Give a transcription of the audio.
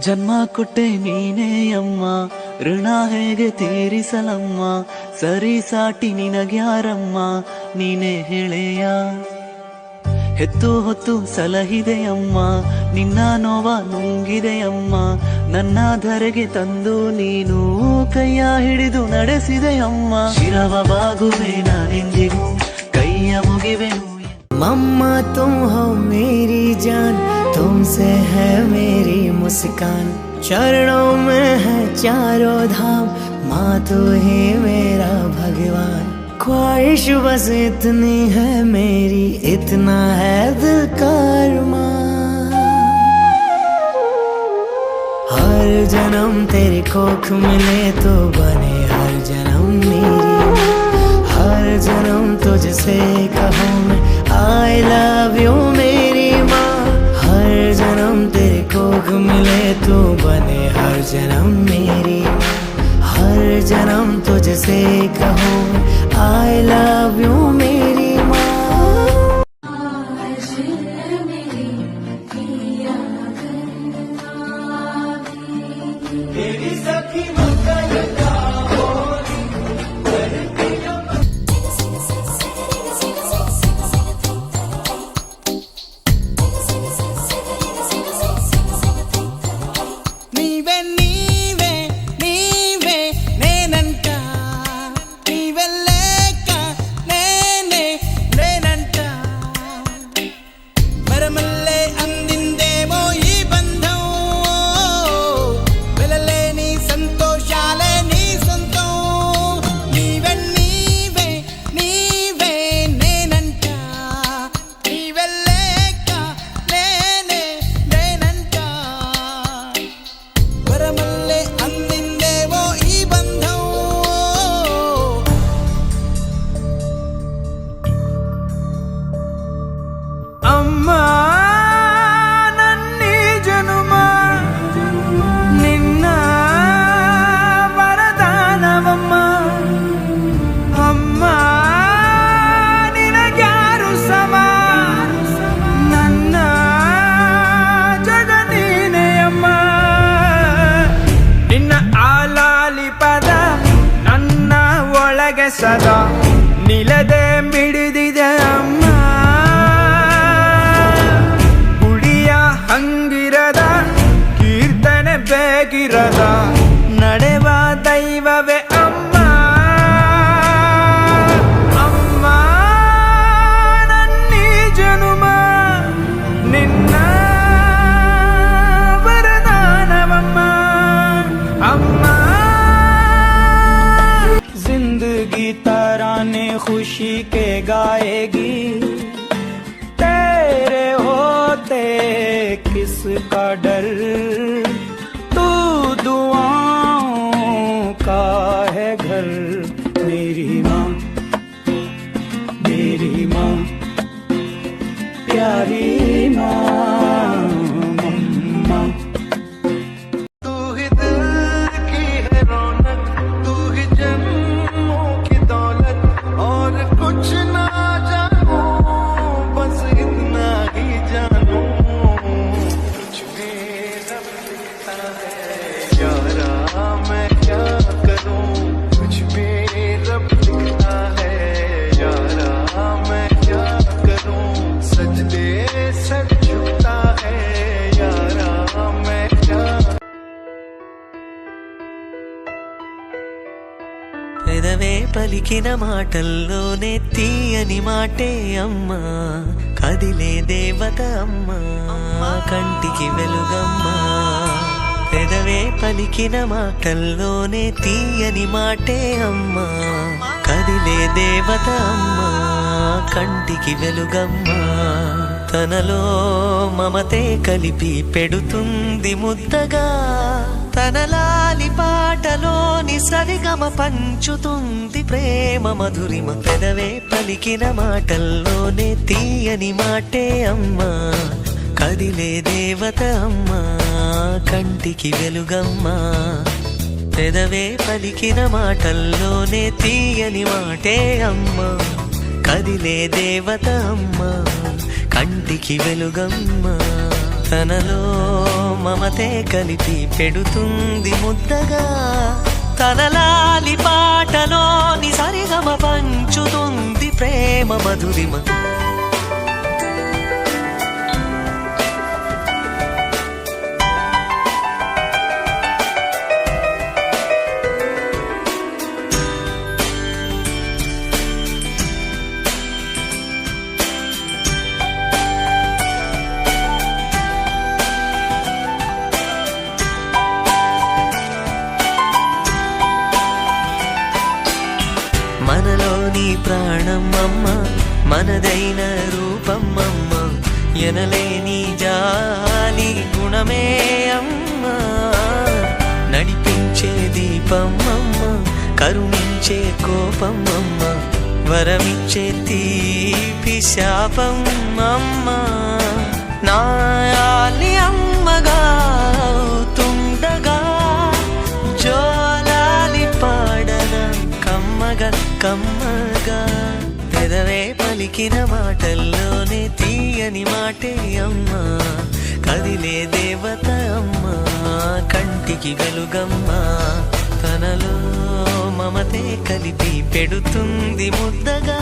ಜನ್ಮ ಕೊಟ್ಟೆ ನೀನೇ ಅಮ್ಮ, ಋಣ ಹೇಗೆ ತೀರಿಸಲಮ್ಮ, ಸರಿ ಸಾಟಿ ನಿನಗ್ಯಾರಮ್ಮ, ನೀನೇ ಹೇಳೆಯ. ಹೆತ್ತು ಹೊತ್ತು ಸಲಹಿದೆಯಮ್ಮ, ನಿನ್ನ ನೋವ ನುಂಗಿದೆಯಮ್ಮ, ನನ್ನ ಧರೆಗೆ ತಂದು ನೀನು ಕೈಯ ಹಿಡಿದು ನಡೆಸಿದೆಯಮ್ಮ. ಶಿರವ ಬಾಗುವೆ ನಾನೆಂದಿಗೂ, ಕೈಯ ಮುಗಿವೆನು. मम्मा तुम हो मेरी जान, तुमसे है मेरी मुस्कान, चरणों में है चारों धाम, माँ तू ही मेरा भगवान. ख्वाहिश बस इतनी है मेरी, इतना है दिल का अरमान. हर जन्म तेरी कोख मिले तो बने हर जन्म मेरी माँ. हर जन्म तुझसे कहूँ मैं I love you मेरी माँ. हर जन्म तेरे कोख मिले तो बने हर जन्म मेरी माँ. हर जन्म तुझसे कहूँ I love you मेरी माँ. ಸದಾ ನಿಲದೆ ಮಿಡಿದಿದೆ ಅಮ್ಮ, ಗುಡಿಯ ಹಂಗಿರದ ಕೀರ್ತನೆ ಬೇಗಿರದ ನಡೆವ ದೈವವೇ ಅಮ್ಮ. ಅಮ್ಮ ನನ್ನೀ ಜನುಮ ನಿನ್ನ ವರದಾನವಮ್ಮ. ಅಮ್ಮ तराने खुशी के गाएगी, तेरे होते किसका डर, तू दुआओं का है घर. मेरी माँ प्यारी माँ मम्मा. तू ही दिल की है रौनक, तू ही जन्मों की दौलत, और कुछ ना जानू बस इतना ही जानू. कुछ भी रब लिखता है यारा, मैं क्या करूं. कुछ भी रब लिखता है यारा, मैं क्या करूं. सजदे सच झुकता है यारा, मैं क्या. పెదవే పలికిన మాటల్లోనే తీయని మాటే అమ్మ, కదిలే దేవత అమ్మ, కంటికి వెలుగమ్మ. పెదవే పలికిన మాటల్లోనే తీయని మాటే అమ్మ, కదిలే దేవత అమ్మ, కంటికి వెలుగమ్మ. తనలో మమతే కలిపి పెడుతుంది ముద్దగా, తన లాలి పాటలోని సరిగమ పంచుతుంది ప్రేమ మధురిమ. పెదవే పలికిన మాటల్లోనే తీయని మాటే అమ్మ, కదిలే దేవత అమ్మ, కంటికి వెలుగమ్మ. పెదవే పలికిన మాటల్లోనే తీయని మాటే అమ్మ, కదిలే దేవత అమ్మ, కంటికి వెలుగమ్మ. తనలో మమతే కలిపి పెడుతుంది ముద్దగా, తన లాలి పాటలోని సరిగమ పంచుతుంది ప్రేమ మధురిమ. మనలోని ప్రాణం అమ్మ, మనదైన రూపం అమ్మ, ఎనలేని జాలి గుణమే అమ్మ, నడిపించే దీపం అమ్మ, కరుణించే కోపం అమ్మ, వరమిచ్చే తీపి శాపం అమ్మ. నాయాలి అమ్మగా అవుతుండగా జోలాలి పాడన కమ్మగా కమ్మగా, పెదవే పలికిన మాటల్లోనే తీయని మాటే అమ్మ, కదిలే దేవత అమ్మ, కంటికి వెలుగమ్మ, తనలో మమతే కలిపి పెడుతుంది ముద్దగా.